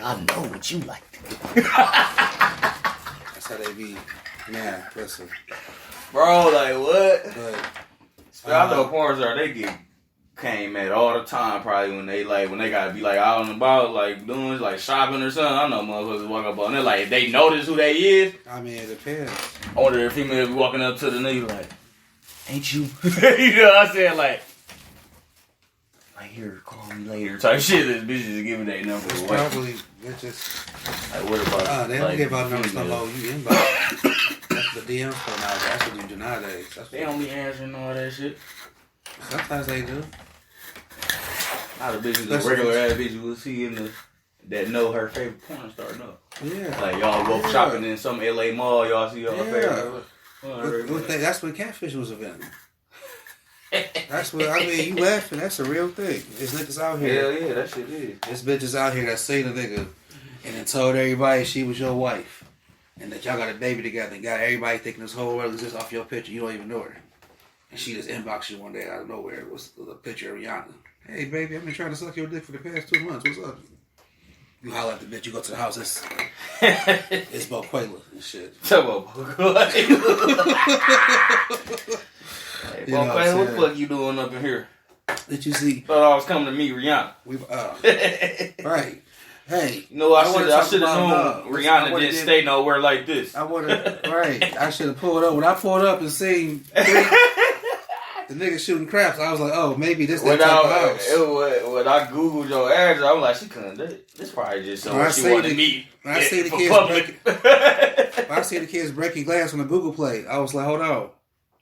I know what you like to do. That's how they be. Man, listen. Bro, like what? But I know porn stars, they get came at all the time probably when they gotta be like out and about, like doing like shopping or something. I know motherfuckers walk up on there like if they notice who they is. I mean, it depends. I wonder if females be walking up to the nigga like, ain't you? You know what I'm saying? Like here, call me later type shit. This bitches giving their number It's away. probably bitches. Like what about? They don't give out numbers no more. You inbox. That's the DM for nowadays. That's what you do nowadays. They don't be answering all that shit. Sometimes they do. Not the bitches, the regular ass bitches we'll see in the that know her favorite porn star know. Yeah. Like y'all go shopping in some LA mall, y'all see y'all favorite. That's when catfish was invented. That's what I mean. You laughing? That's a real thing. There's niggas out here. Hell yeah, that shit is. There's bitches out here that seen a nigga and then told everybody she was your wife and that y'all got a baby together and got everybody thinking this whole world exists off your picture. You don't even know her. And she just inboxed you one day out of nowhere. It was a picture of Rihanna. Hey baby, I've been trying to suck your dick for the past 2 months. What's up? You holler at the bitch. You go to the house. It's Boquela and shit. Hey, Boquela, what the fuck you doing up in here? Did you see? Thought I was coming to meet Rihanna. Right. Hey, you know, I should have known Rihanna didn't stay nowhere like this. Right. I should have pulled up. When I pulled up and seen the nigga shooting craps, I was like, oh, maybe this that type of house. When I Googled your address, I was like, she couldn't do it. This probably just somewhere she wanted to meet. When I see the kids breaking glass on the Google Play, I was like, hold on.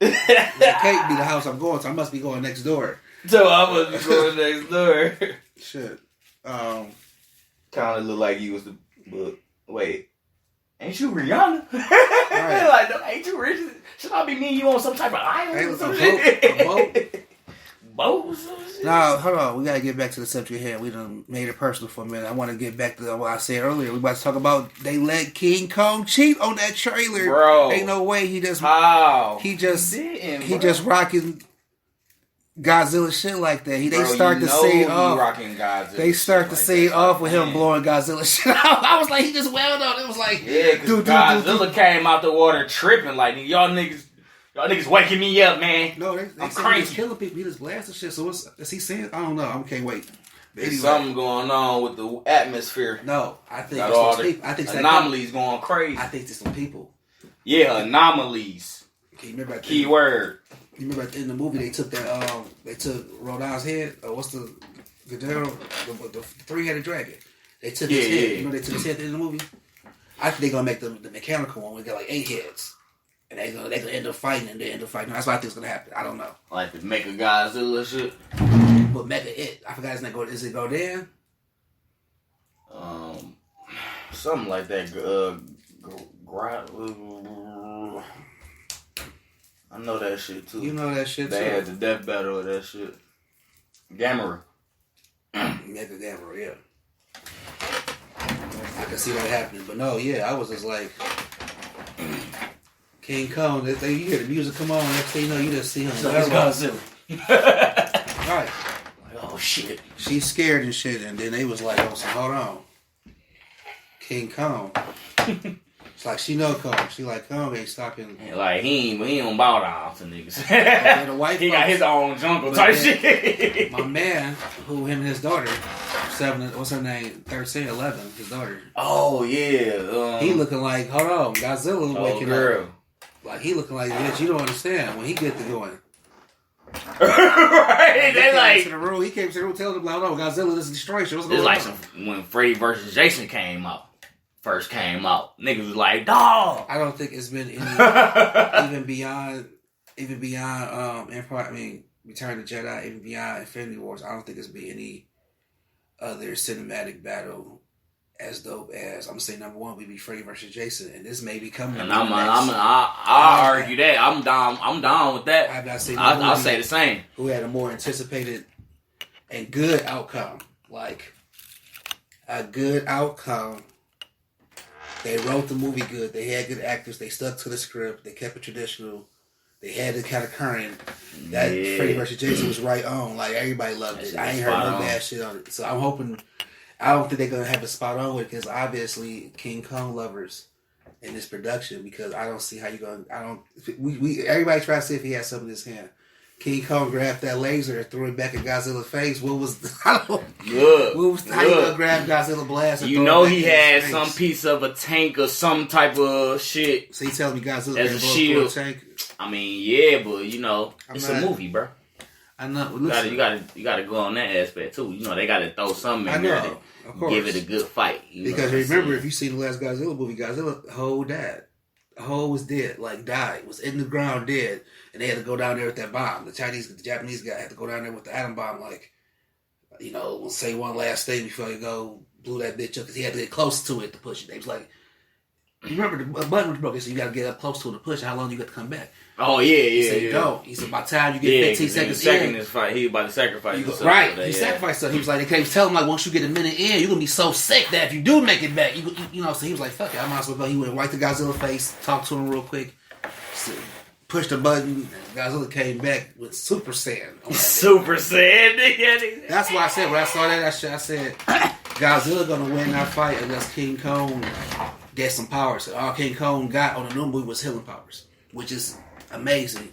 That can't be the house I'm going to. I must be going next door. So I must be going next door. Shit. Kind of look like you was the... But wait. Ain't you Rihanna? Right. Like, no, ain't you rich? Should I be meeting you on some type of island or some shit? A boat? Boat or some shit? No, hold on. We got to get back to the subject here. We done made it personal for a minute. I want to get back to what I said earlier. We about to talk about they let King Kong cheat on that trailer. Bro. Ain't no way he just... How? He just rocking Godzilla shit like that. They start to say it off. They start to say it off with him blowing Godzilla shit out. I was like, he just wailed on. It was like, yeah, because Godzilla came out the water tripping like y'all niggas waking me up, man. No, they I'm say crazy. he's killing people. He just blasting shit. So is he saying? I don't know. I can't wait. There's something going on with the atmosphere. No, I think got it's all those the people. I think anomalies going crazy. I think it's some people. Yeah, anomalies. Okay, you remember Key word. You remember in the movie they took that they took Rodin's head. What's the Godzilla, the 3-headed dragon? They took his head. You know they took his head in the movie. I think they're gonna make the mechanical one. We got like 8 heads, and they gonna end up fighting. And they end up fighting. That's what I think is gonna happen. I don't know. Like the Mecha Godzilla shit. But Mecha I forgot his name. Is it Godin? Something like that. I know that shit too. You know that shit too. They had the death battle of that shit. Gamera. Mecha Gamera, yeah. I can see that happening, but no, yeah, I was just like King Kong. You hear the music come on, next thing you know, you just see him. So it's Godzilla. Right. Like, oh shit. She's scared and shit, and then they was like, oh, so hold on. King Kong. It's like she know Kong. She like Kong ain't stopping. Like he don't bow down to niggas. The white he got his own jungle type shit. My man, him and his daughter, 7, what's her name? 13, 11, his daughter. Oh yeah. He looking like, hold on, Godzilla waking up. Like he looking like, bitch, you don't understand when he get to going. Right? They like to the room. He came to the room telling them like, oh, Godzilla, this is destruction. What's going on? on? It's like when Freddy versus Jason first came out. Niggas was like, dawg. I don't think it's been any even beyond Empire. I mean, Return of the Jedi, even beyond Infinity Wars. I don't think there's been any other cinematic battle as dope as I'm gonna say number 1 would be Freddy versus Jason, and this may be coming. And I argue that I'm down with that. I've not seen. I'll say the same. Who had a more anticipated and good outcome, like a good outcome. They wrote the movie good. They had good actors. They stuck to the script. They kept it traditional. They had it kind of current. That Freddy vs. Jason was right on. Like everybody loved it. I ain't heard no bad shit on it. So I'm hoping I don't think they're gonna have it spot on with because obviously King Kong lovers in this production because I don't see how you gonna. I don't. We everybody tries to see if he has something in his hand. King Kong grabbed that laser and threw it back at Godzilla's face. What was how you gonna grab Godzilla blast? And you know he had some piece of a tank or some type of shit. So you telling me Godzilla as a shield? Tank? I mean, yeah, but you know, it's a movie, bro. I know. You gotta go on that aspect too. You know, they gotta throw something in there to give it a good fight. Because remember, if you see the last Godzilla movie, Godzilla whole died. The whole was dead, like died, was in the ground dead, and they had to go down there with that bomb. The Japanese guy had to go down there with the atom bomb, like, you know, say one last thing before you go blew that bitch up, because he had to get close to it to push it. They was like, you remember the button was broken, so you got to get up close to it to push. How long you got to come back? Oh yeah. He said, don't. He said, by the time you get 15 seconds in, this fight, he about to sacrifice. Right, he sacrificed something. He was like, they can't tell him like once you get a minute in, you're gonna be so sick that if you do make it back, you know. So he was like, fuck it, I might as well go. He went right to Godzilla's face, talked to him real quick, pushed the button, and Godzilla came back with Super Saiyan. Super Saiyan. That's why I said when I saw that shit, I said Godzilla gonna win that fight unless King Kong gets some powers. So all King Kong got on the new movie was healing powers, which is amazing,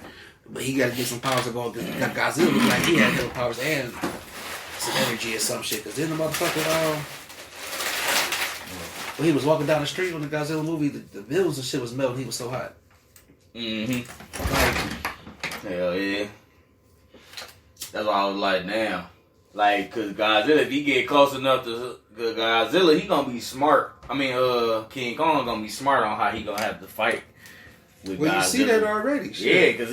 but he got to get some powers to go. Godzilla looked like he had healing powers and some energy or some shit. Because then the motherfucker, when he was walking down the street on the Godzilla movie, the buildings and shit was melting. He was so hot. Hell yeah. That's why I was like, damn. Like, cause Godzilla, if he get close enough to Godzilla, he gonna be smart. I mean, King Kong gonna be smart on how he gonna have to fight. Well, Godzilla. You see that already. Shit. Yeah, cause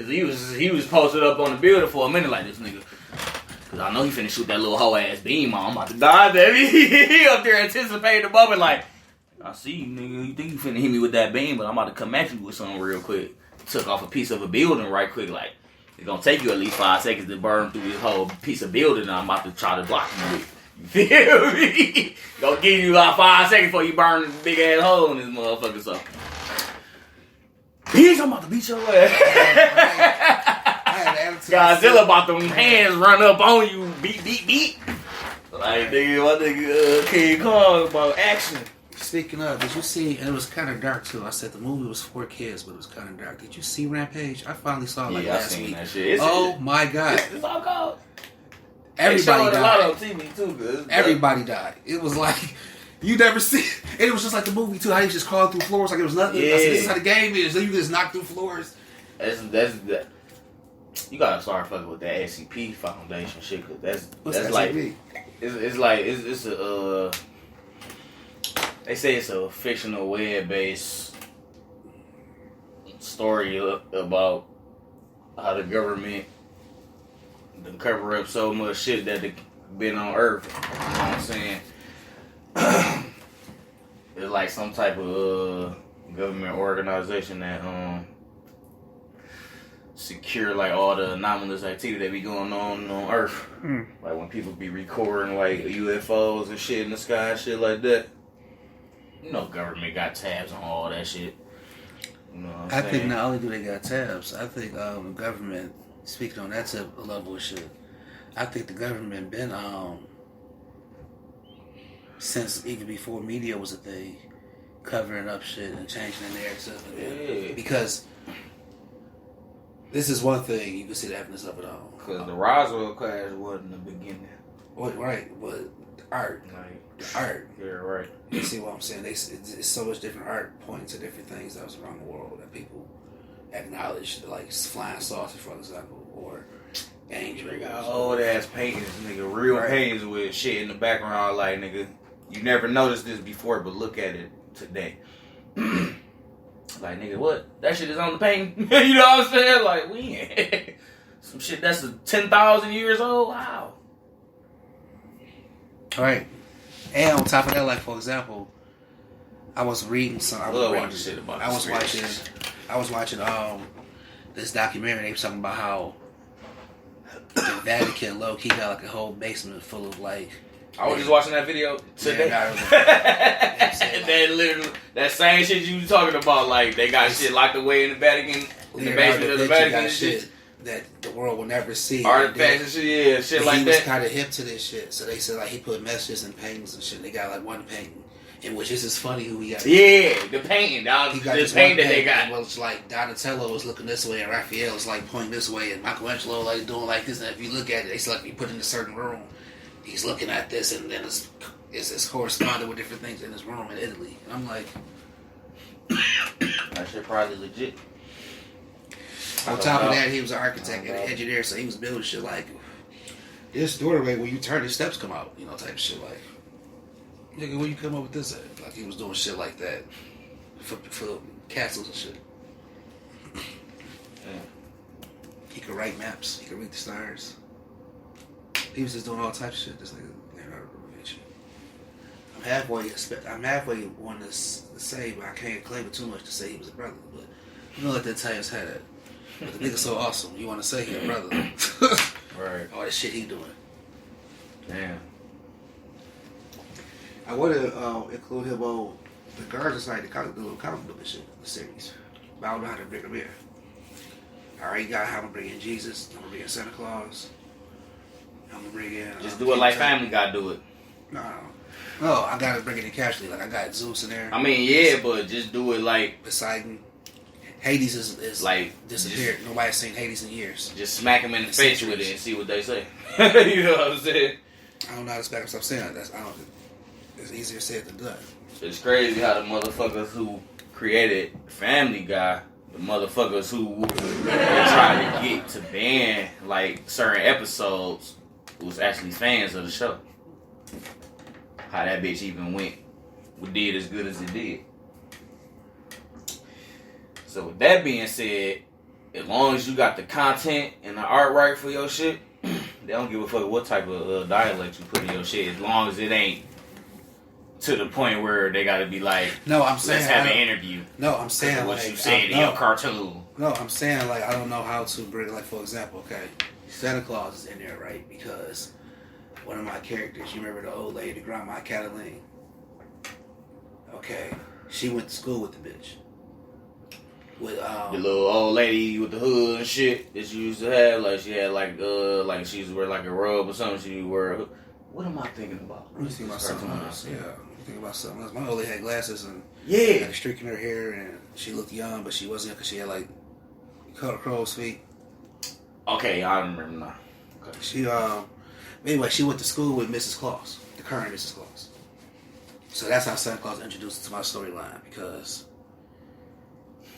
he was posted up on the building for a minute like this nigga. Cause I know he finna shoot that little hoe ass beam on. I'm about to die, baby. He up there anticipating the moment like, I see you, nigga. You think you finna hit me with that beam, but I'm about to come at you with something real quick. Took off a piece of a building right quick, like it's gonna take you at least 5 seconds to burn through this whole piece of building. And I'm about to try to block you with. You feel me? Gonna give you about 5 seconds before you burn this big ass hole in this motherfucker. So. Bitch, I'm about to beat your ass. Godzilla about them hands run up on you, beat. Like, nigga, my nigga King Kong about action. Speaking of, did you see, and it was kind of dark too, I said the movie was for kids, but it was kind of dark. Did you see Rampage? I finally saw it last week. That shit. My God. It's all cold. Everybody died. A lot on TV too, good. Everybody died. It was like... You never see and it was just like the movie too, how he just crawled through floors like it was nothing. Yeah. I said, this is how the game is. So you just knock through floors. That's you gotta start fucking with that SCP Foundation shit, cause that's like it's a they say it's a fictional web based story about how the government done cover up so much shit that they been on Earth. You know what I'm saying? It's like some type of government organization that secure like all the anomalous activity that be going on Earth. Like when people be recording like UFOs and shit in the sky, shit like that. You know, government got tabs on all that shit. You know what I'm saying? think not only do they got tabs, I think government, speaking on that type of level of shit, I think the government been since even before media was a thing, covering up shit and changing the narrative. Yeah. Because this is one thing you can see the evidence of it all. Because the Roswell crash wasn't the beginning. Right, but the art. The art. Yeah, right. You see what I'm saying? It's so much different art pointing to different things that was around the world that people acknowledge, like flying saucers, for example, or angels. Got old ass paintings, nigga, real paintings with shit in the background, like, nigga, you never noticed this before, but look at it today. Like, nigga, what? That shit is on the painting? You know what I'm saying? Like, we some shit that's 10,000 years old? Wow. Right. And on top of that, like, for example, I was reading some. I was watching this documentary. They were talking about how the Vatican low-key got like a whole basement full of like. I was just watching that video today. That same shit you was talking about, like they got shit locked away in the Vatican, in the basement of the Vatican and shit. that the world will never see. Artifacts and shit, yeah, shit like he that. was kind of hip to this shit, so they said like he put messages and paintings and shit. They got like one painting, in which this is funny who he got. Yeah, the painting, dog. He got the this painting one that they got. Well, it's like Donatello was looking this way and Raphael was like pointing this way and Michelangelo like doing like this. And if you look at it, it's like you put in a certain room. He's looking at this and then it's corresponding with different things in his room in Italy. And I'm like, that shit probably legit. on top of that, he was an architect and an engineer, so he was building shit like this doorway where you turn, the steps come out, you know, type of shit. Like, nigga, where you come up with this at? Like, he was doing shit like that for castles and shit. Yeah. He could write maps. He could read the stars. He was just doing all types of shit. Just like Leonardo da Vinci. I'm halfway wanting to say, but I can't claim it too much to say he was a brother. But you know, let the Italians have that. But the nigga's so awesome. You want to say he a brother? Right. All the shit he doing. Damn. I want to include him on the Guardians Society, the little comic book and shit, the series. But I don't know how to bring him in. I already got how to bring in Jesus. I'm gonna bring in Santa Claus. I'm gonna bring in. Just do it like Family Guy do it. No, I gotta bring it in casually. Like I got Zeus in there. I mean, yeah, but just do it like Poseidon. Hades is like disappeared. Nobody's seen Hades in years. Just smack him in the face with it and see what they say. You know what I'm saying? I don't know how to back up stop saying that. It's easier said than done. It's crazy how the motherfuckers who created Family Guy, the motherfuckers who were trying to get to ban like certain episodes, was actually fans of the show. How that bitch even did as good as it did. So with that being said, as long as you got the content and the art right for your shit, they don't give a fuck what type of dialect you put in your shit, as long as it ain't to the point where they gotta be like, no, I'm saying, let's have an interview. No, I'm saying what like, you said in your cartoon. No, I'm saying like I don't know how to bring, like, for example, okay, Santa Claus is in there, right? Because one of my characters, you remember the old lady, Grandma Cataline? Okay, she went to school with the bitch. With the little old lady with the hood and shit that she used to have, like she had like she used to wear like a robe or something. She wear. What am I thinking about? Let me think about something else. Yeah, think about something else. My old lady had glasses and had a streak in her hair, and she looked young, but she wasn't, because she had like crow's feet. Okay, I don't remember now. Okay. She anyway, she went to school with Mrs. Claus, the current Mrs. Claus. So that's how Santa Claus introduced to my storyline, because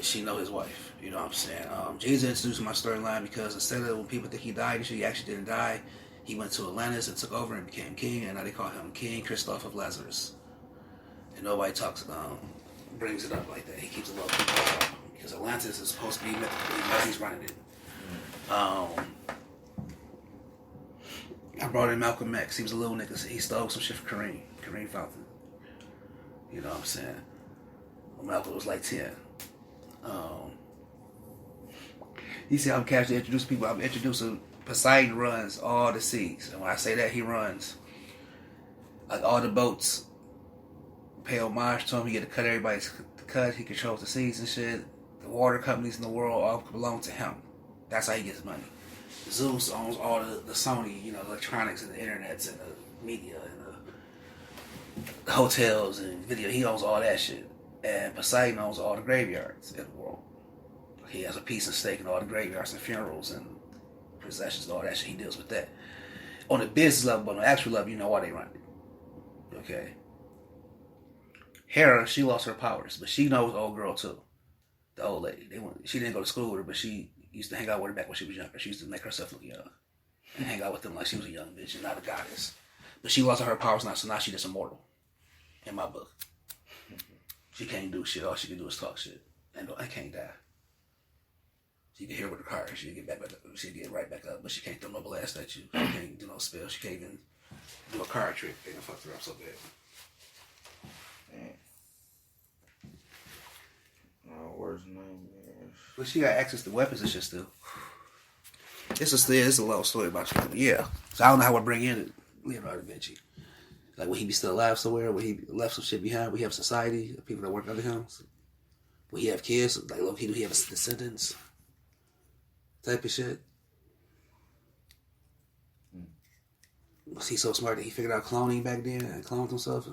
she know his wife. You know what I'm saying? Jesus introduced my storyline because instead of when people think he died and shit, he actually didn't die. He went to Atlantis and took over and became king, and now they call him King Christoph of Lazarus. And nobody brings it up like that. He keeps it low because Atlantis is supposed to be mythical. He's running it. I brought in Malcolm X. He was a little nigga. He stole some shit from Kareem Fountain. You know what I'm saying? When Malcolm was like 10. You see, I'm casually introducing people. I'm introducing Poseidon runs all the seas. And when I say that, he runs like all the boats. Pay homage to him. He get to cut everybody's cut. He controls the seas and shit. The water companies in the world all belong to him. That's how he gets money. Zeus owns all the Sony, electronics and the internets and the media and the hotels and video. He owns all that shit. And Poseidon owns all the graveyards in the world. He has a piece of stake in all the graveyards and funerals and possessions and all that shit. He deals with that. On the business level, but on the actual level, you know why they run it. Okay. Hera, she lost her powers, but she knows the old girl too. The old lady. She didn't go to school with her, but she used to hang out with her back when she was younger. She used to make herself look young. And hang out with them like she was a young bitch and not a goddess. But she lost her powers now, so now she's just immortal. In my book. She can't do shit. All she can do is talk shit. And I can't die. She can hear with her car. She'll get back up. She'll get right back up. But she can't throw no blast at you. She can't do no spell. She can't even do a card trick. They done fucked her up so bad. Where's the name? But she got access to weapons and shit still. It's a long story about you. Yeah. So I don't know how I bring in Leonardo da Vinci. Like, would he be still alive somewhere? Would he left some shit behind? Would he have society of people that work under him? Would he have kids? Like, look, do he have descendants? Type of shit. Was he so smart that he figured out cloning back then and cloned himself?